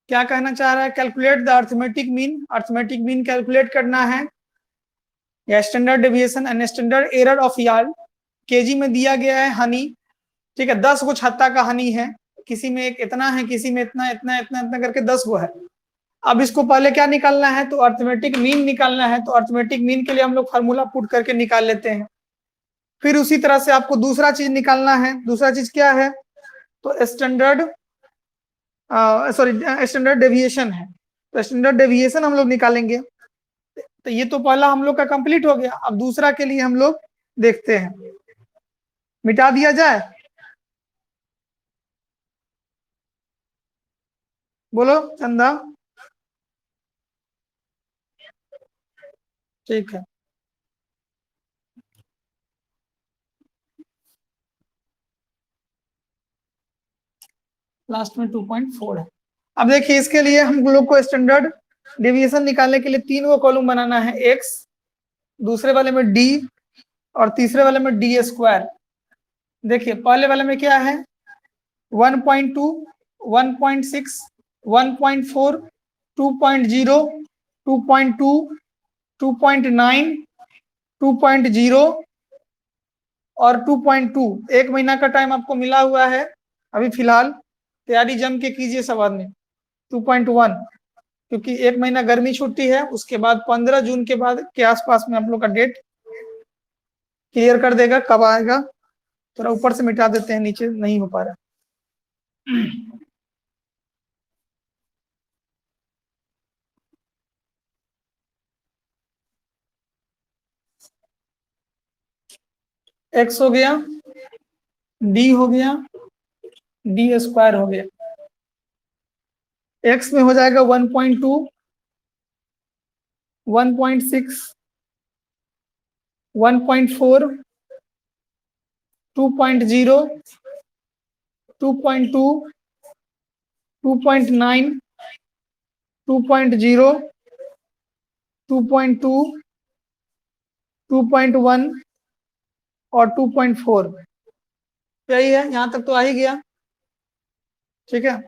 क्या कहना चाह रहा है? Calculate the arithmetic mean, arithmetic mean calculate करना है, या standard deviation and standard error of yard. KG में दिया गया है हनी, ठीक है, 10 गो छत्ता का हनी है, किसी में एक इतना है, किसी में इतना इतना इतना इतना करके 10 गो है। अब इसको पहले क्या निकालना है? तो अर्थमेटिक मीन निकालना है। तो अर्थमेटिक मीन के लिए हम लोग फार्मूला पुट करके निकाल लेते हैं। फिर उसी तरह से आपको दूसरा चीज निकालना है। दूसरा चीज क्या है? तो स्टैंडर्ड स्टैंडर्ड डेविएशन है। तो स्टैंडर्ड डेविएशन हम लोग निकालेंगे। तो ये तो पहला हम लोग का कंप्लीट हो गया। अब दूसरा के लिए हम लोग देखते हैं, मिटा दिया जाए, बोलो चंदा। ठीक है, लास्ट में 2.4 है। अब देखिए इसके लिए हम लोग को स्टैंडर्ड डेविएशन निकालने के लिए 3 गो कॉलम बनाना है, x, दूसरे वाले में d और तीसरे वाले में d स्क्वायर। देखिए पहले वाले में क्या है? 1.2, 1.6, 1.4, 2.0, 2.2, 2.9, 2.0 और 2.2। 1 महीना का टाइम आपको मिला हुआ है अभी फिलहाल, तैयारी जम के कीजिए सब आदमी। 2.1, क्योंकि 1 महीना गर्मी छुट्टी है, उसके बाद 15 जून के बाद के आसपास में आप लोग का डेट क्लियर कर देगा कब आएगा। थोड़ा ऊपर से मिटा देते हैं, नीचे नहीं हो पा रहा। x हो गया, d हो गया, d स्क्वायर हो गया। x में हो जाएगा 1.2, 1.6, 1.4, 2.0, 2.2, 2.9, 2.0, 2.2, 2.1 और 2.4। यही है, यहां तक तो आ ही गया। ठीक है,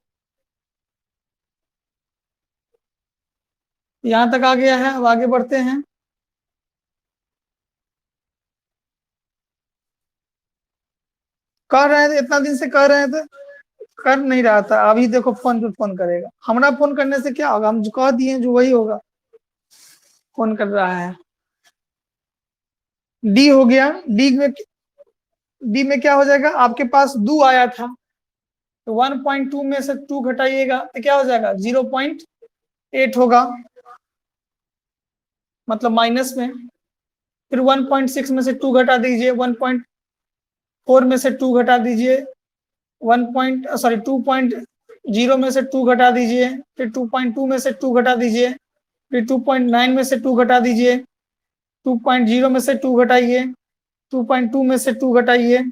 यहां तक आ गया है। अब आगे बढ़ते हैं। कर रहे थे, इतना दिन से कर रहे थे, कर नहीं रहा था। अभी देखो फोन पे फोन करेगा। हमारा फोन करने से क्या होगा? हम जो कह दिए जो वही होगा। फोन कर रहा है। डी हो गया। डी में क्या हो जाएगा? आपके पास 2 आया था, तो 1.2 में से 2 घटाइएगा तो क्या हो जाएगा? 0.8 होगा, मतलब माइनस में। फिर 1.6 में से 2 घटा दीजिए, 1.4 में से 2 घटा दीजिए, 2.0 में से 2 घटा दीजिए, फिर 2.2 में से 2 घटा दीजिए, फिर 2.9 में से 2 घटा दीजिए, 2.0 में से 2 घटाइए, 2.2 में से 2 घटाइए,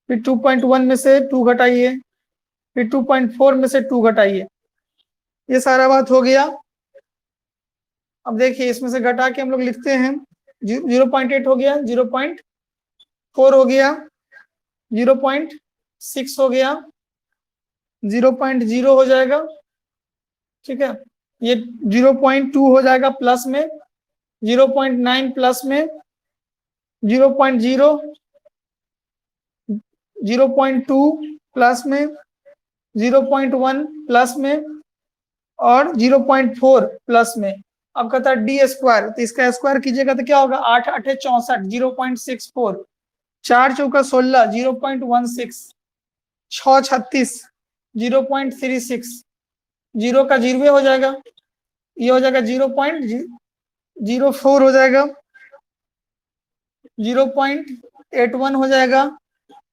फिर 2.1 में से 2 घटाइए, फिर 2.4 में से 2 घटाइए। ये सारा बात हो गया। अब देखिए इसमें से घटा के हम लोग लिखते हैं। 0.8 हो गया, 0.4 हो गया, 0.6 हो गया, 0.0 हो जाएगा। ठीक है, ये 0.2 हो जाएगा प्लस में, 0.9 प्लस में, 0.0, 0.2 प्लस में, 0.1 प्लस में और 0.4 प्लस में। अब कहता है डी स्क्वायर, तो इसका स्क्वायर कीजिएगा तो क्या होगा? 8 8 64, 0.64, 4 चौका 16, 0.16, 6 36, 0.36, 0 का 0 हो जाएगा, ये हो जाएगा 0.04 हो जाएगा, 0.81 हो जाएगा,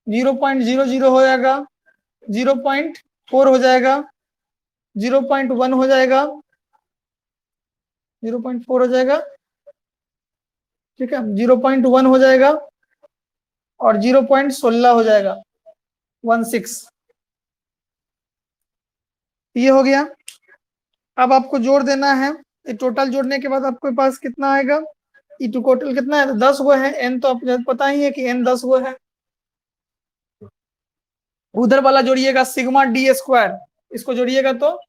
0.00 हो जाएगा, 0.4 हो जाएगा, 0.1 हो जाएगा, 0.4 हो जाएगा। ठीक है, 0.1 हो जाएगा और 0.16 हो जाएगा, 16। ये हो गया। अब आपको जोड़ देना है। ये टोटल जोड़ने के बाद आपके पास कितना आएगा? ये टोटल कितना है? 10 गो है। एन तो आपको पता ही है कि एन 10 गो है। उधर वाला जोड़िएगा सिग्मा डी स्क्वायर, इसको जोड़िएगा तो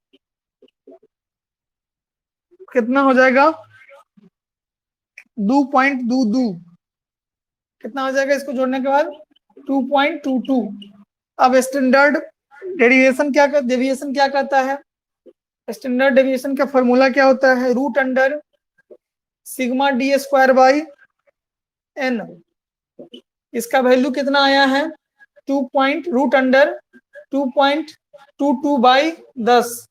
कितना हो जाएगा, 2.22। कितना हो जाएगा इसको जोड़ने के बाद, 2.22। अब स्टैंडर्ड डेविएशन क्या कहता है, स्टैंडर्ड डेविएशन का फॉर्मूला क्या होता है, root under sigma D square by N. इसका वैल्यू कितना आया है, 2.22 बाई 10।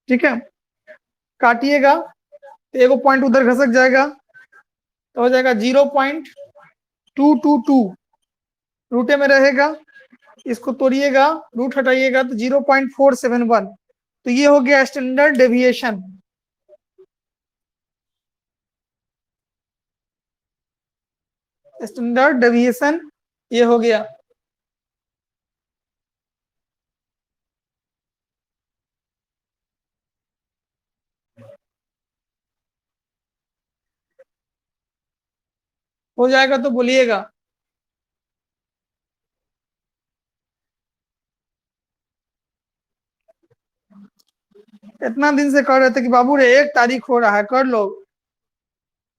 ठीक है, काटिएगा तो एगो पॉइंट उधर घसक जाएगा, तो हो जाएगा 0.222, रूटे में रहेगा, इसको तोड़िएगा, रूट हटाइएगा तो 0.471। तो ये हो गया स्टैंडर्ड डेविएशन। स्टैंडर्ड डेविएशन ये हो गया। हो जाएगा तो बोलिएगा। इतना दिन से कह रहे थे कि बाबू रे 1 तारीख हो रहा है कर लो,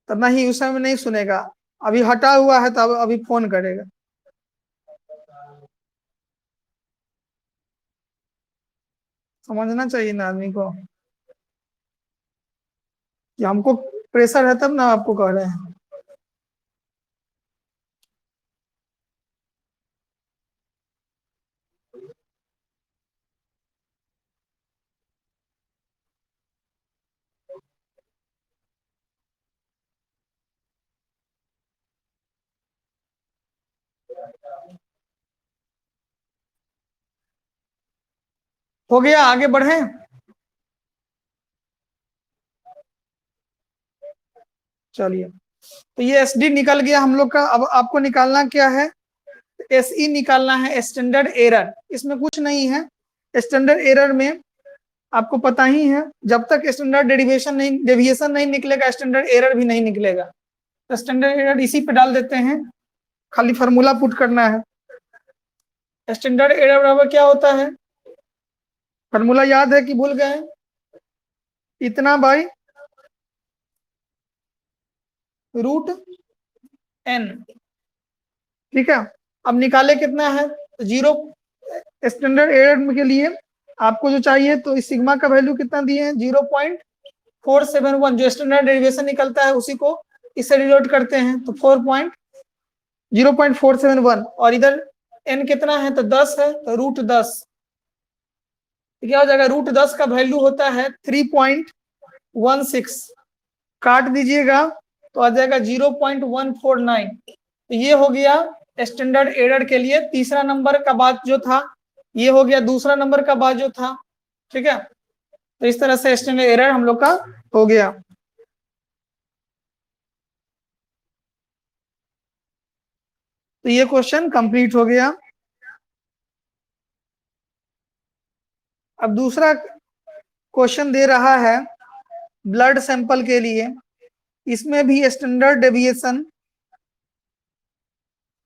तब नहीं, उस समय नहीं सुनेगा। अभी हटा हुआ है तो अभी फोन करेगा। समझना चाहिए ना आदमी को कि हमको प्रेशर है तब ना आपको कह रहे हैं। हो गया, आगे बढ़े। चलिए, तो ये एस डी निकल गया हम लोग का। अब आपको निकालना क्या है, एस ई निकालना है, स्टैंडर्ड एरर। इसमें कुछ नहीं है, स्टैंडर्ड एरर में आपको पता ही है, जब तक स्टैंडर्ड डेविएशन नहीं निकलेगा, स्टैंडर्ड एरर भी नहीं निकलेगा। तो स्टैंडर्ड एरर इसी पे डाल देते हैं, खाली फार्मूला पुट करना है। स्टैंडर्ड एरर बराबर क्या होता है, फार्मूला याद है कि भूल गए, इतना बाई रूट एन। ठीक है, अब निकाले कितना है, तो 0। स्टैंडर्ड एरर के लिए आपको जो चाहिए, तो इस सिग्मा का वैल्यू कितना दिए हैं, 0.471। जो स्टैंडर्ड डेविएशन निकलता है उसी को इससे डिनोट करते हैं, तो 0.471। और इधर एन कितना है, तो 10 है, तो रूट 10। तो क्या हो जाएगा, रूट 10 का वैल्यू होता है 3.16। काट दीजिएगा तो आ जाएगा 0.149। तो ये हो गया स्टैंडर्ड एरर के लिए तीसरा नंबर का बात जो था, ये हो गया दूसरा नंबर का बात जो था। ठीक है, तो इस तरह से स्टैंडर्ड एरर हम लोग का हो गया। तो ये क्वेश्चन कंप्लीट हो गया। अब दूसरा क्वेश्चन दे रहा है ब्लड सैंपल के लिए, इसमें भी स्टैंडर्ड डेविएशन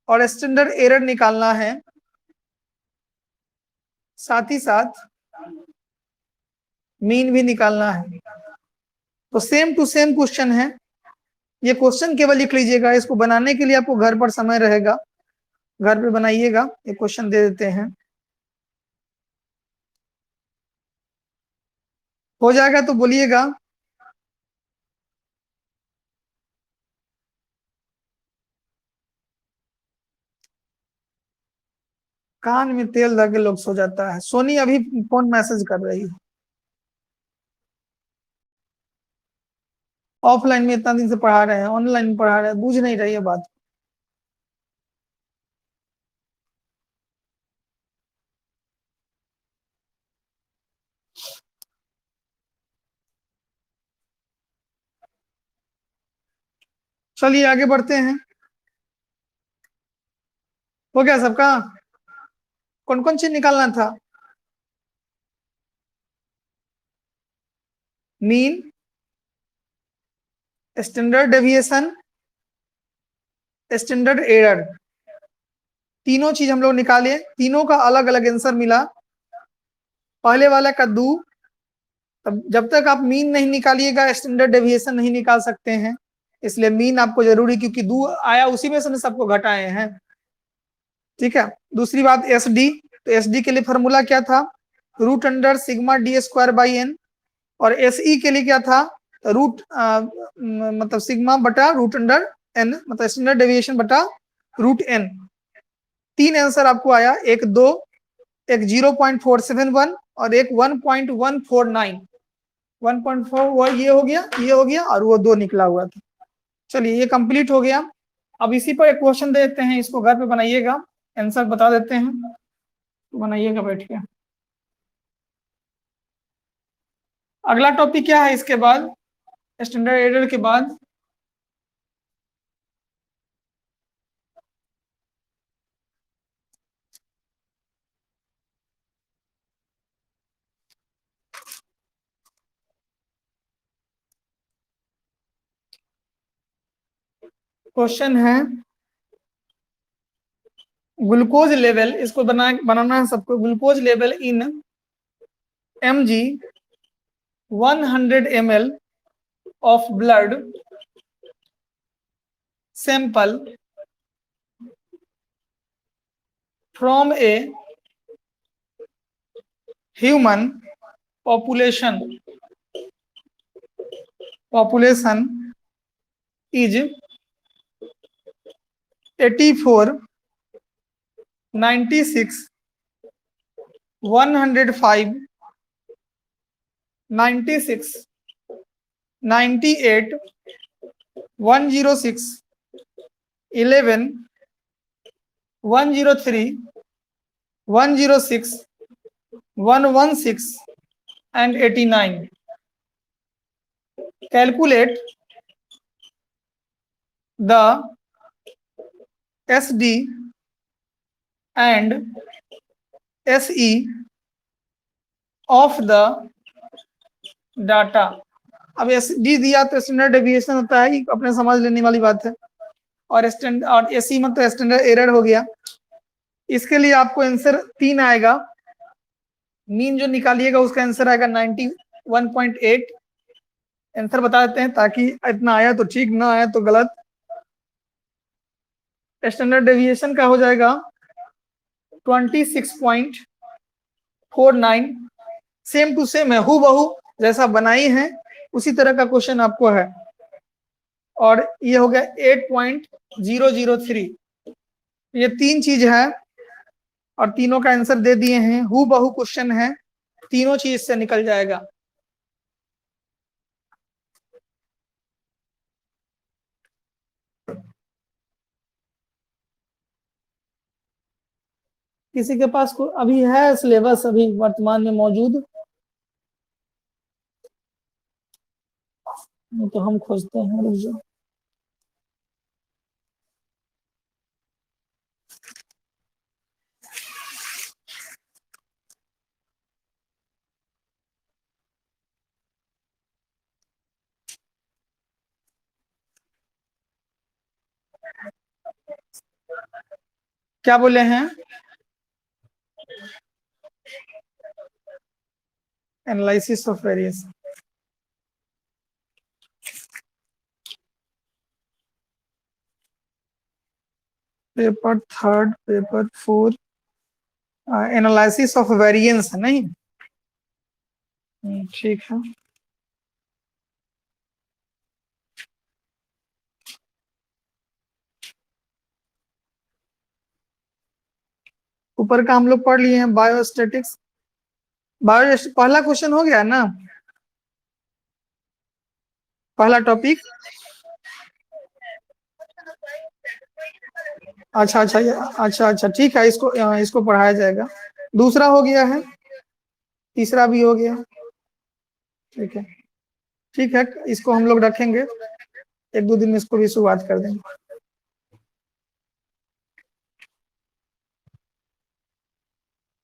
और स्टैंडर्ड एरर निकालना है, साथ ही साथ मीन भी निकालना है। तो सेम टू सेम क्वेश्चन है, ये क्वेश्चन केवल लिख लीजिएगा, इसको बनाने के लिए आपको घर पर समय रहेगा, घर पे बनाइएगा। ये क्वेश्चन दे देते हैं, हो जाएगा तो बोलिएगा। कान में तेल लगे लोग सो जाता है। सोनी अभी फोन मैसेज कर रही है, ऑफलाइन में इतना दिन से पढ़ा रहे हैं, ऑनलाइन में पढ़ा रहे हैं, बुझ नहीं रही है बात। चलिए आगे बढ़ते हैं। हो गया सबका, कौन कौन चीज निकालना था, mean, standard deviation, standard error, तीनों चीज हम लोग निकाले, तीनों का अलग अलग आंसर मिला। पहले वाला कद्दू, तब जब तक आप मीन नहीं निकालिएगा स्टैंडर्ड डेविएशन नहीं निकाल सकते हैं, इसलिए मीन आपको जरूरी, क्योंकि दू आया उसी में से सबको घटाए हैं। ठीक है, दूसरी बात एस डी, तो एस डी के लिए फॉर्मूला क्या था, root under sigma D square by N, और एस ई के लिए क्या था, रूट मतलब सिग्मा बटा रूट अंडर एन, मतलब स्टैंडर्ड डेविएशन बटा रूट एन। तीन आंसर आपको आया, एक 2, एक 0.471 और एक 1.149। 1.4 वो ये हो गया, ये हो गया, और वो 2 निकला हुआ था। चलिए ये कंप्लीट हो गया। अब इसी पर एक क्वेश्चन दे देते हैं, इसको घर पे बनाइएगा, आंसर बता देते हैं, तो बनाइएगा बैठ के। अगला टॉपिक क्या है इसके बाद, स्टैंडर्ड एरर के बाद, क्वेश्चन है ग्लूकोज लेवल, इसको बनाना है सबको, glucose level in mg 100 ml of blood sample from a human population is 84, 96, 105, 96, 98, 106, 11, 103, 106, 116 and 89. Calculate the SD and SE of the data। अब एस डी दिया तो स्टैंडर्ड डेविएशन होता है, अपने समझ लेने वाली बात है, और एसई मतलब स्टैंडर्ड एरर हो गया। इसके लिए आपको आंसर 3 आएगा, मीन जो निकालिएगा उसका आंसर आएगा 91.8। आंसर बता देते हैं, ताकि इतना आया तो ठीक, ना आया तो गलत। स्टैंडर्ड डेविएशन का हो जाएगा 26.49, सेम टू सेम है, हूबहू जैसा बनाई है उसी तरह का क्वेश्चन आपको है, और ये हो गया 8.003। ये 3 चीज है और तीनों का आंसर दे दिए हैं, हूबहू क्वेश्चन है, तीनों चीज से निकल जाएगा। किसी के पास अभी है सिलेबस अभी वर्तमान में मौजूद, तो हम खोजते हैं, रुक जाओ। क्या बोले हैं, analysis of variation. Paper 3, paper 4, analysis of variance नहीं, ठीक है। ऊपर का हम लोग पढ़ लिए हैं, बायोस्टैटिक्स। पहला क्वेश्चन हो गया ना, पहला टॉपिक। अच्छा अच्छा अच्छा अच्छा, ठीक है, इसको पढ़ाया जाएगा। दूसरा हो गया है, तीसरा भी हो गया, ठीक है, ठीक है, इसको हम लोग रखेंगे, 1-2 दिन में इसको भी शुरुआत कर देंगे।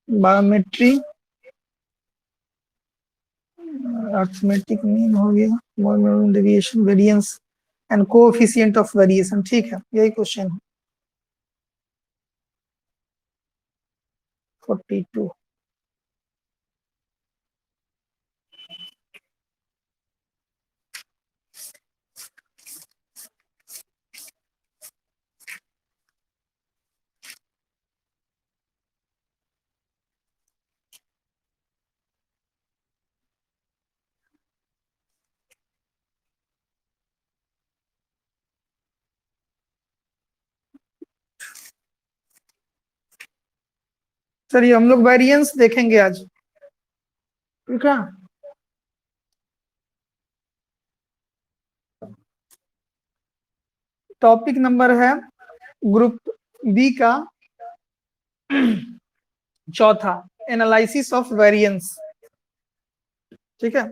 बायोमेट्री, अर्थमेटिक मीन हो गया, deviation, variance and coefficient of variation, ठीक है, यही क्वेश्चन है। 42 चलिए हम लोग वेरिएंस देखेंगे आज, ठीक है। टॉपिक नंबर है ग्रुप बी का चौथा, एनालिसिस ऑफ वेरिएंस, ठीक है।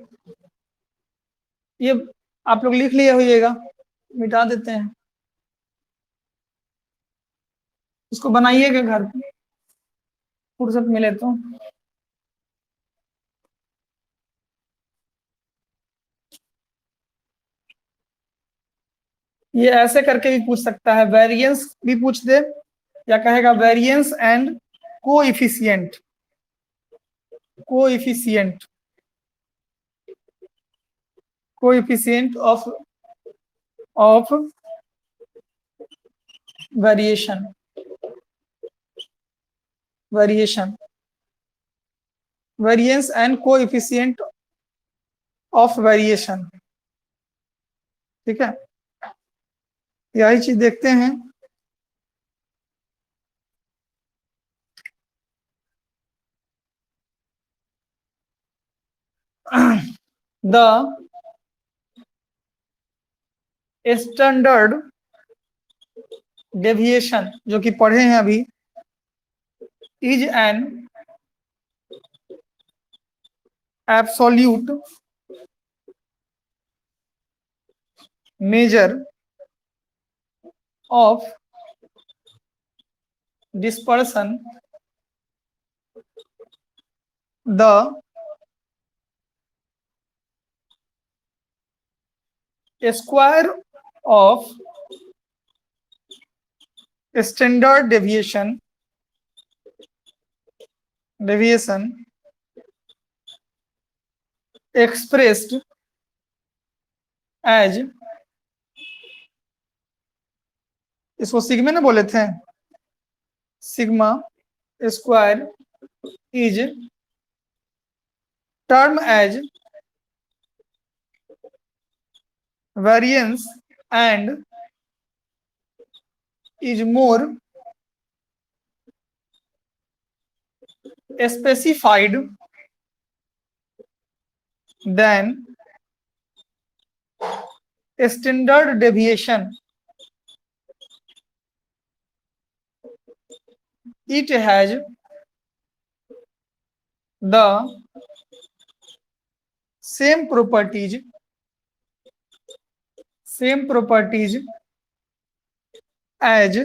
ये आप लोग लिख लिए होइएगा, मिटा देते हैं, इसको बनाइएगा घर पे फुर्सत मिले तो। ये ऐसे करके भी पूछ सकता है, वेरिएंस भी पूछ दे, या कहेगा variance and coefficient, coefficient, coefficient of variation, variation, variance and coefficient of variation, ठीक है। यही चीज देखते हैं। द स्टैंडर्ड डेविएशन, जो कि पढ़े हैं अभी, is an absolute measure of dispersion, the square of standard deviation expressed as, इसको सिग्मा ना बोले थे, sigma square is term as variance and is more specified than standard deviation. It has the same properties as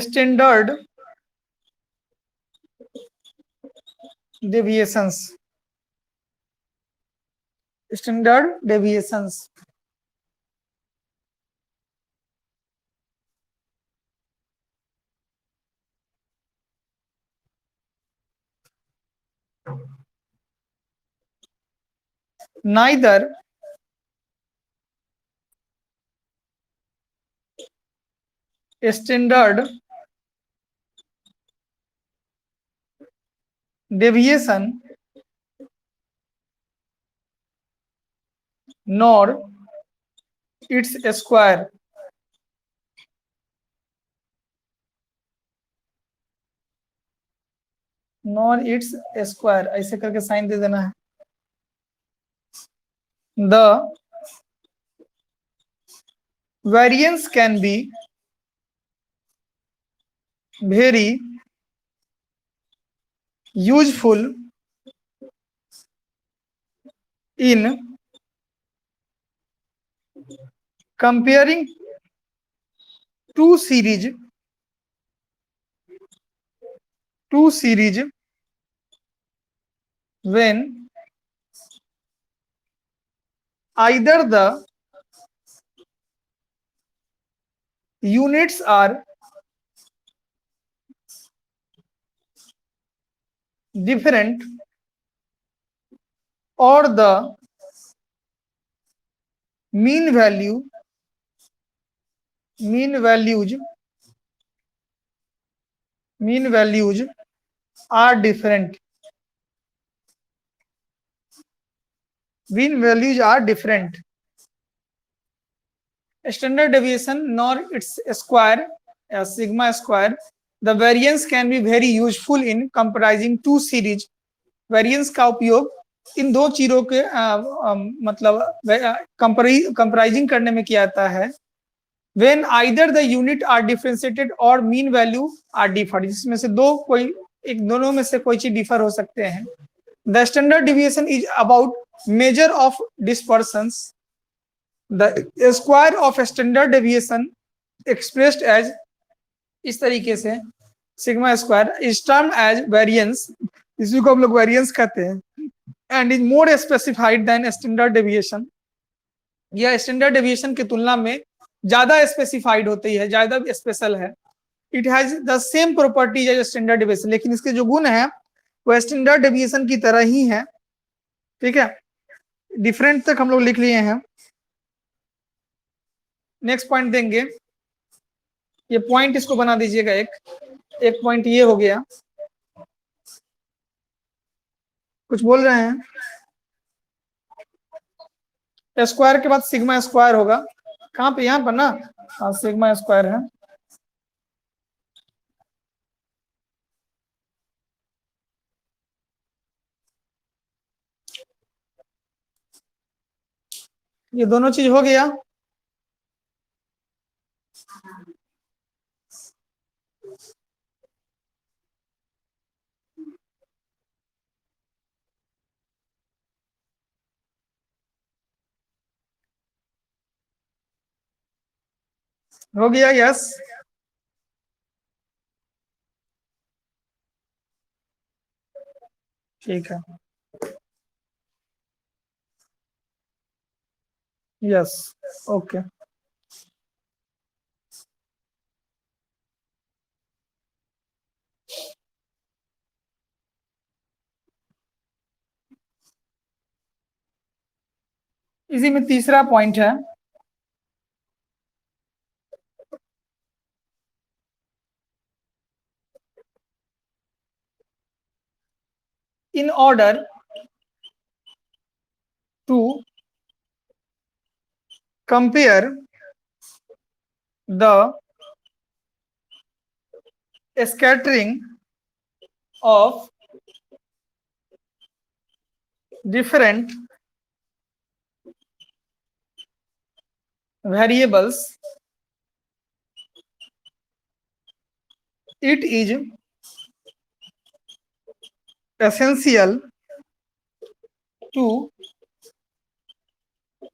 standard deviations. Standard deviations. Neither standard deviation nor its square ऐसे करके sign दे देना है। The variance can be very useful in comparing two series when either the units are different or the mean values are different. Mean values are different. Standard deviation nor its square, sigma square, the variance can be very useful in comparing two series. Variance का उपयोग इन दो चीजों के मतलब कंपेराइजिंग करने में किया जाता है। when either the unit are differentiated or mean value are differed, जिसमें से दो कोई एक दोनों में से कोई चीज डिफर हो सकते हैं। the standard deviation is about measure of dispersions. the square of standard deviation expressed as, इस तरीके से sigma square is term as variance, इसी को हम लोग वेरिएंस कहते हैं, and is more specified than standard deviation. यह स्टैंडर्ड डेविएशन की तुलना में ज्यादा स्पेसिफाइड होती है, ज्यादा स्पेशल है। It has the same properties as standard deviation, लेकिन इसके जो गुण है वो स्टैंडर्ड डेविएशन की तरह ही है। ठीक है, डिफरेंट तक हम लोग लिख लिए हैं। नेक्स्ट पॉइंट देंगे, ये पॉइंट इसको बना दीजिएगा, एक पॉइंट ये हो गया। कुछ बोल रहे हैं? स्क्वायर के बाद सिग्मा स्क्वायर होगा, कहाँ पे? यहाँ पर ना, हाँ सिग्मा स्क्वायर है। ये दोनों चीज हो गया। हो गया, यस। ठीक है, यस, ओके। इसी में तीसरा पॉइंट है, in order to compare the scattering of different variables, it is essential to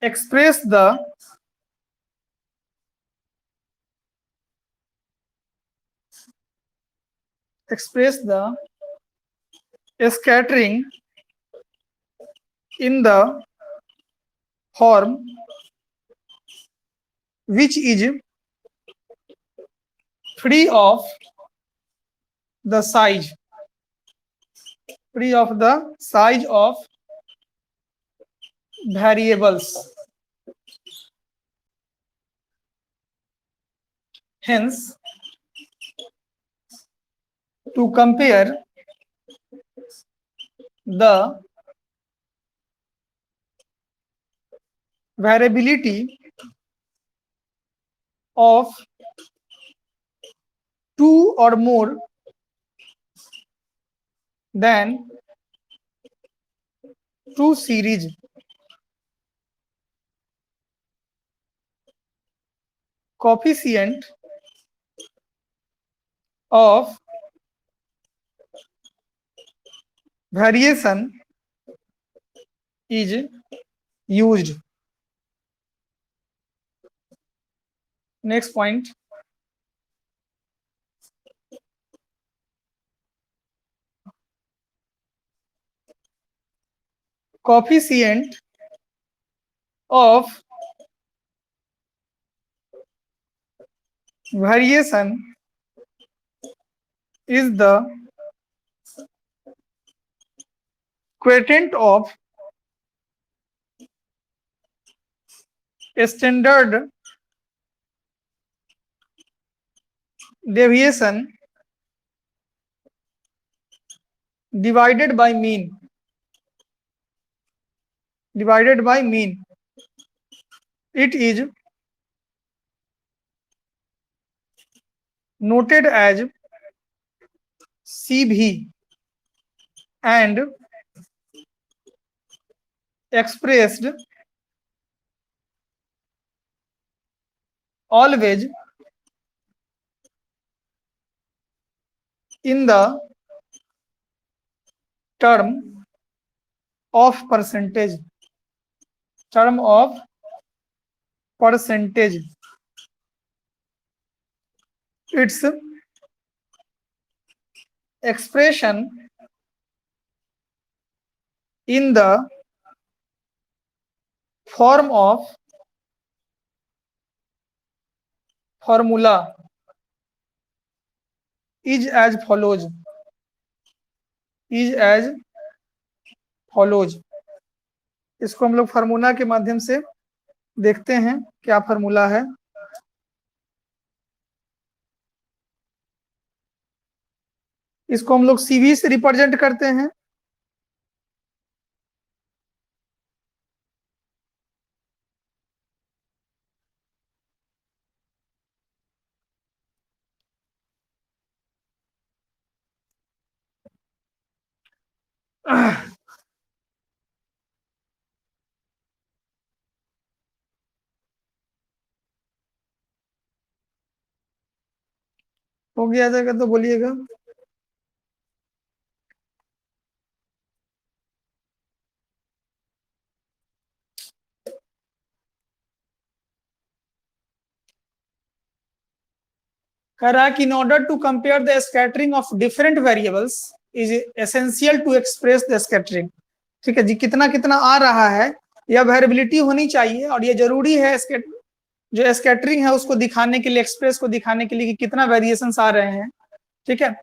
express the scattering in the form which is free of the size of variables. Hence, to compare the variability of two or more than two series coefficient of variation is used. Next point, coefficient of variation is the quotient of standard deviation divided by mean. It is noted as CV and expressed always in the term of percentage. Term of percentage. Its expression in the form of formula is as follows. Is as follows. इसको हम लोग formula के माध्यम से देखते हैं क्या formula है। इसको हम लोग CV से रिप्रेजेंट करते हैं। हो गया जाएगा तो बोलिएगा। कह रहा है कि in order to compare the scattering of different variables is essential to express the scattering. ठीक है जी, कितना कितना आ रहा है यह वेरिएबिलिटी होनी चाहिए और ये जरूरी है जो स्कैटरिंग है उसको दिखाने के लिए, एक्सप्रेस को दिखाने के लिए कि कितना वेरिएशंस आ रहे हैं। ठीक है,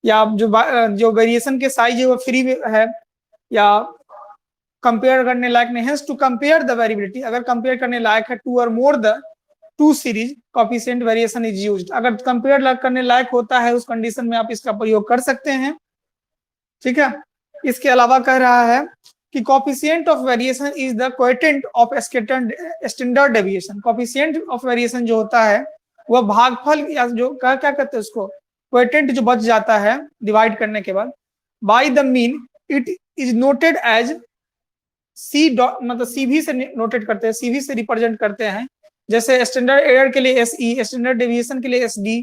या जो वेरिएशन के साइज है वो फ्री है या कंपेयर करने लायक नहीं है। टू कंपेयर द वेरिएबिलिटी, अगर कंपेयर करने लायक है टू और more the two series coefficient variation is used. अगर कंपेयर करने लायक होता है उस कंडीशन में आप इसका प्रयोग कर सकते हैं। ठीक है, इसके अलावा कह रहा है कि coefficient of variation is the coefficient of standard deviation. Coefficient of variation जो होता है वह भागफल या जो क्या कहते हैं उसको कोएफिशिएंट जो बच जाता है डिवाइड करने के बाद by the mean it is noted as C dot, मतलब CV से नोटेड करते हैं, CV से रिप्रेजेंट करते हैं। जैसे स्टैंडर्ड एरर के लिए SE, स्टैंडर्ड डेविएशन के लिए SD,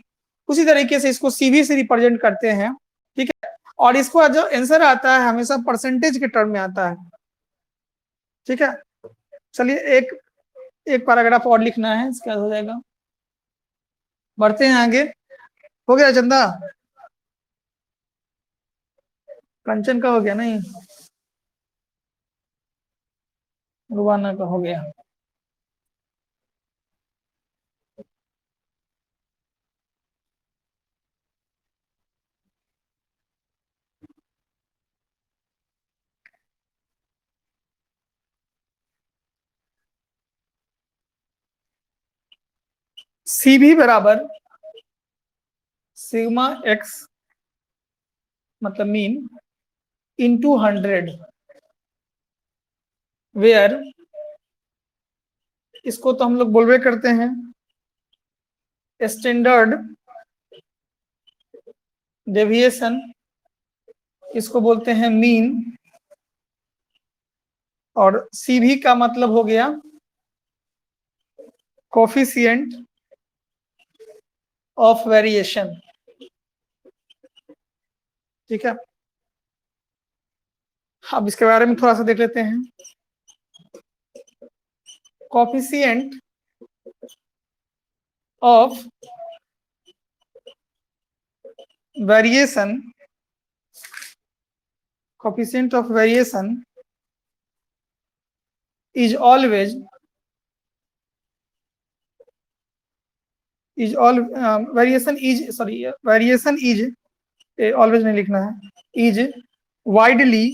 उसी तरीके से इसको CV से रिप्रेजेंट करते हैं। ठीक है, और इसको जो आंसर आता है हमेशा परसेंटेज के टर्म में आता है। ठीक है, चलिए एक पैराग्राफ और लिखना है, इसका हो जाएगा। बढ़ते हैं आगे। हो गया चंदा? कंचन का हो गया? नहीं, रुबाना का हो गया। CV बराबर सिग्मा एक्स मतलब मीन इंटू 100 वेयर, इसको तो हम लोग बोलवे करते हैं स्टैंडर्ड डेविएशन, इसको बोलते हैं मीन, और CV का मतलब हो गया कोफिशिएंट ऑफ वेरिएशन। ठीक है, अब इसके बारे में थोड़ा सा देख लेते हैं। Coefficient of variation, coefficient of variation is always variation is always नहीं लिखना है, is widely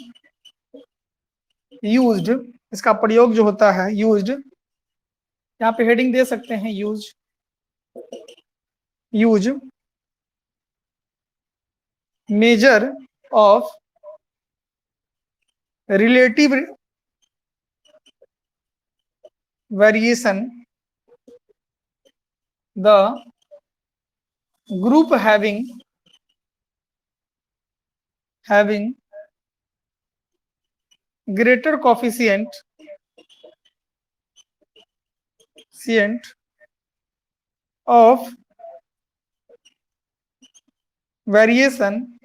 used, इसका प्रयोग जो होता है used, यहाँ पे हेडिंग दे सकते हैं use measure of relative variation the group having having greater coefficient of variation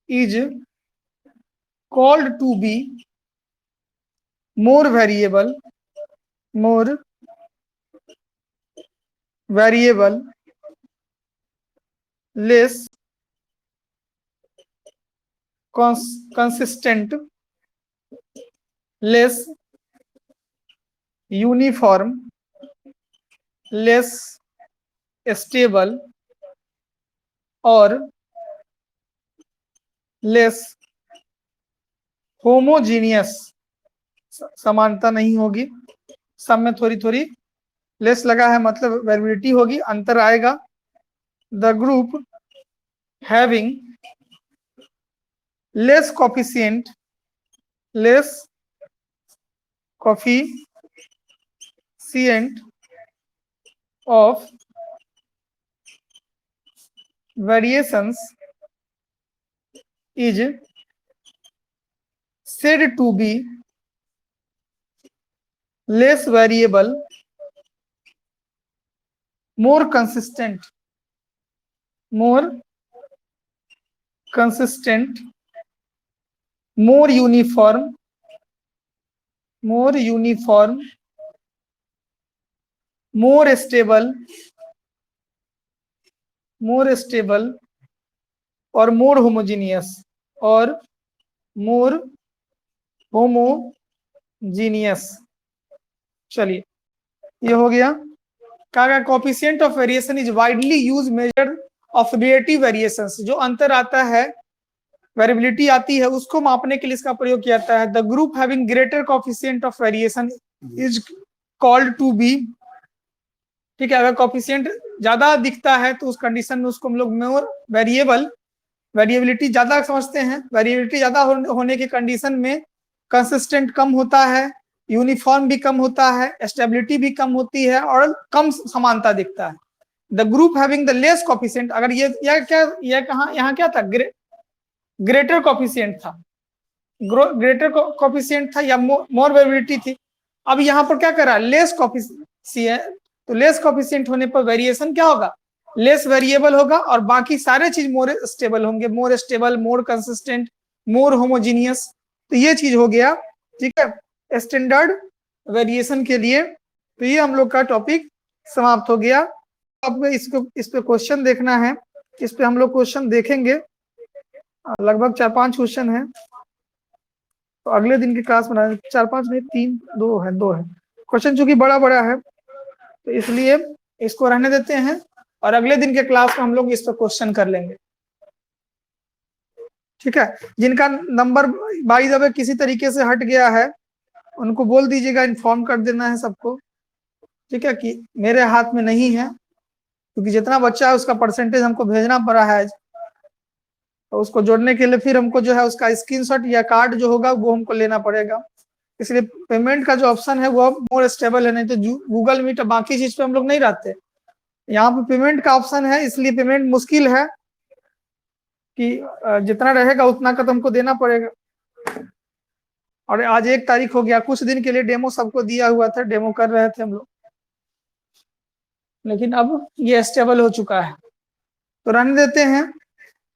is called to be more variable, less consistent, less uniform, less stable और less homogeneous, समानता नहीं होगी, सब में थोड़ी थोड़ी लेस लगा है मतलब वेरिएबिलिटी होगी, अंतर आएगा। The group having less coefficient of variations is said to be less variable, more consistent, more uniform, more stable और more homogeneous चलिए ये हो गया। कहा coefficient of variation is widely use measure of relative variations, जो अंतर आता है, वेरिएबिलिटी आती है, उसको मापने के लिए इसका प्रयोग किया जाता है। The group having greater coefficient of variation is called to be, ठीक है, अगर कोफिशिएंट ज्यादा दिखता है तो उस कंडीशन में उसको हम लोग मोर वेरिएबिलिटी ज्यादा समझते हैं। वेरिएबिलिटी ज्यादा होने की कंडीशन में कंसिस्टेंट कम होता है, यूनिफॉर्म भी कम होता है, स्टेबिलिटी भी कम होती है और कम समानता दिखता है। The group having the less coefficient, अगर ये कहाँ यहाँ क्या था, ग्रेटर कोफिशिएंट था, ग्रेटर कोफिशिएंट था या मोर वेरिएबिलिटी थी। अब यहाँ पर क्या करा, लेस कोफिशिएंट, तो लेस कोफिशिएंट होने पर वेरिएशन क्या होगा, लेस वेरिएबल होगा और बाकी सारे चीज मोर स्टेबल होंगे, मोर स्टेबल, मोर कंसिस्टेंट, मोर होमोजीनियस। तो ये चीज हो गया, ठीक है, स्टैंडर्ड वेरिएशन के लिए। तो ये हम लोग का टॉपिक समाप्त हो गया। अब इस पे क्वेश्चन देखना है, इस पे हम लोग क्वेश्चन देखेंगे, लगभग 4-5 क्वेश्चन है। तो अगले दिन की क्लास बना, 4-5 नहीं, 3 2 है क्वेश्चन, चूंकि बड़ा है तो इसलिए इसको रहने देते हैं और अगले दिन के क्लास में हम लोग इस पर क्वेश्चन कर लेंगे, ठीक है। जिनका नंबर बाई द वे किसी तरीके से हट गया है उनको बोल दीजिएगा, इन्फॉर्म कर देना है सबको, ठीक है, कि मेरे हाथ में नहीं है, क्योंकि जितना बच्चा है उसका परसेंटेज हमको भेजना पड़ा है, तो उसको जोड़ने के लिए फिर हमको जो है उसका स्क्रीनशॉट या कार्ड जो होगा वो हमको लेना पड़ेगा। इसलिए पेमेंट का जो ऑप्शन है वो मोर स्टेबल है, नहीं तो गूगल मीट बाकी चीज पे हम लोग नहीं रहते, यहाँ पे पेमेंट का ऑप्शन है, इसलिए पेमेंट मुश्किल है कि जितना रहेगा उतना का तो हमको देना पड़ेगा। और आज 1 तारीख हो गया, कुछ दिन के लिए डेमो सबको दिया हुआ था, डेमो कर रहे थे हम लोग, लेकिन अब ये स्टेबल हो चुका है, तो रहने देते हैं।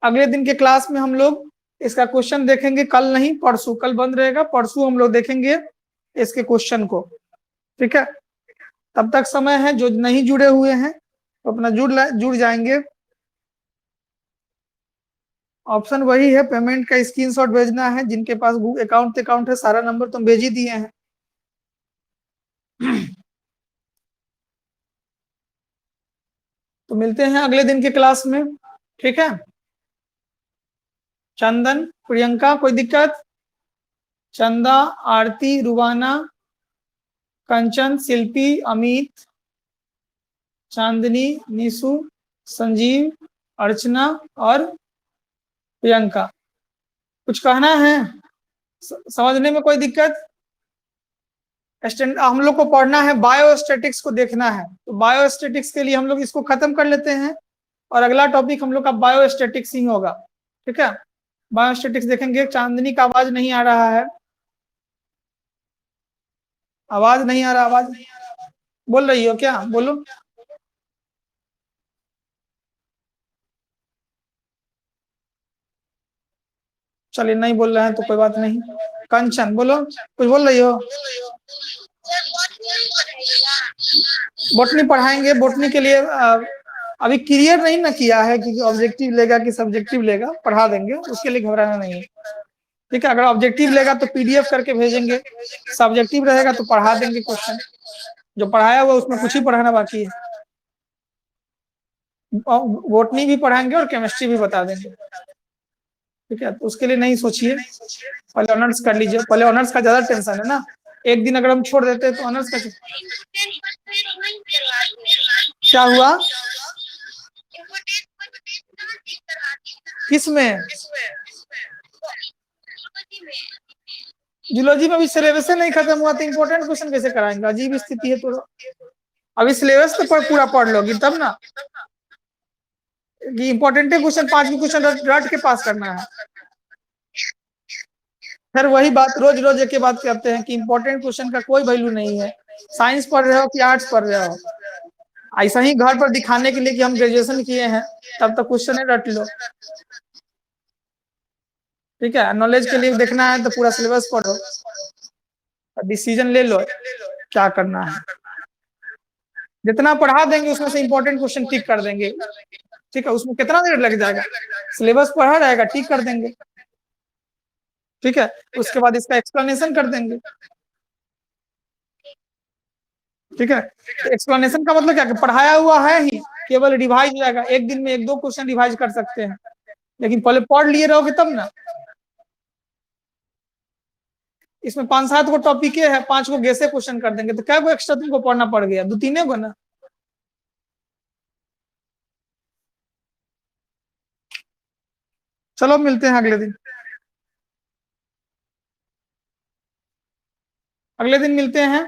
अगले दिन के क्लास में हम लोग इसका क्वेश्चन देखेंगे, कल नहीं परसों, कल बंद रहेगा, परसों हम लोग देखेंगे इसके क्वेश्चन को, ठीक है। तब तक समय है, जो नहीं जुड़े हुए हैं तो अपना जुड़ जाएंगे। ऑप्शन वही है, पेमेंट का स्क्रीनशॉट भेजना है, जिनके पास अकाउंट है, सारा नंबर तो भेज ही दिए हैं। तो मिलते हैं अगले दिन के क्लास में, ठीक है। चंदन, प्रियंका, कोई दिक्कत? चंदा, आरती, रुबाना, कंचन, शिल्पी, अमित, चांदनी, निशु, संजीव, अर्चना और प्रियंका, कुछ कहना है? समझने में कोई दिक्कत? हम लोग को पढ़ना है, बायोस्टैटिक्स को देखना है, तो बायोस्टैटिक्स के लिए हम लोग इसको खत्म कर लेते हैं और अगला टॉपिक हम लोग का बायोस्टैटिक्स ही होगा, ठीक है। बायोस्टैटिक्स देखेंगे। चांदनी का आवाज नहीं आ रहा है, आवाज नहीं आ रहा, आवाज बोल रही हो क्या? बोलो। चलिए नहीं बोल रहे हैं तो कोई बात नहीं। कंचन बोलो, कुछ बोल रही हो? बोटनी पढ़ाएंगे। बोटनी के लिए अभी क्लियर नहीं ना किया है कि ऑब्जेक्टिव लेगा कि सब्जेक्टिव लेगा, पढ़ा देंगे, उसके लिए घबराना नहीं है। ठीक है, अगर ऑब्जेक्टिव लेगा तो पीडीएफ करके भेजेंगे, सब्जेक्टिव रहेगा तो पढ़ा देंगे क्वेश्चन, जो पढ़ाया हुआ उसमें कुछ ही पढ़ाना बाकी है। बोटनी भी पढ़ाएंगे और केमिस्ट्री भी बता देंगे। ठीक है, तो उसके लिए नहीं सोचिए, पहले ऑनर्स कर लीजिए। पहले ऑनर्स का ज्यादा टेंशन है ना, एक दिन अगर हम छोड़ देते हैं तो ऑनर्स का क्या हुआ? किसमें? जूलॉजी में अभी सिलेबस नहीं खत्म हुआ तो इम्पोर्टेंट क्वेश्चन कैसे कराएंगे? अजीब स्थिति है। तो अभी सिलेबस तो पूरा पढ़ लोगी तब ना, कि इम्पोर्टेंट क्वेश्चन 5 क्वेश्चन रट के पास करना है। फिर वही बात रोज रोज एक ही बात करते हैं कि इम्पोर्टेंट क्वेश्चन का कोई वैल्यू नहीं है। साइंस पढ़ रहे हो कि आर्ट्स पढ़ रहे हो, ऐसा ही घर पर दिखाने के लिए कि हम ग्रेजुएशन किए हैं, तब तक क्वेश्चन रट लो। ठीक है, नॉलेज के लिए देखना है तो पूरा सिलेबस पढ़ो, डिसीजन ले लो क्या करना है। जितना पढ़ा देंगे उसमें से इम्पोर्टेंट क्वेश्चन टिक कर देंगे। ठीक है, उसमें कितना देर लग जाएगा? सिलेबस पढ़ा रहेगा, टिक कर देंगे। ठीक है, उसके बाद इसका एक्सप्लेनेशन कर देंगे। ठीक है, तो एक्सप्लेनेशन का मतलब क्या, कि पढ़ाया हुआ है ही, केवल रिवाइज हो जाएगा। एक दिन में 1-2 क्वेश्चन रिवाइज कर सकते हैं, लेकिन पहले पढ़ लिए रहोगे तब ना। इसमें 5-7 को टॉपिक है, 5 को गैसे क्वेश्चन कर देंगे, तो क्या को एक्स्ट्रा तुमको पढ़ना पड़ गया? 2-3 को ना। चलो मिलते हैं अगले दिन, अगले दिन मिलते हैं।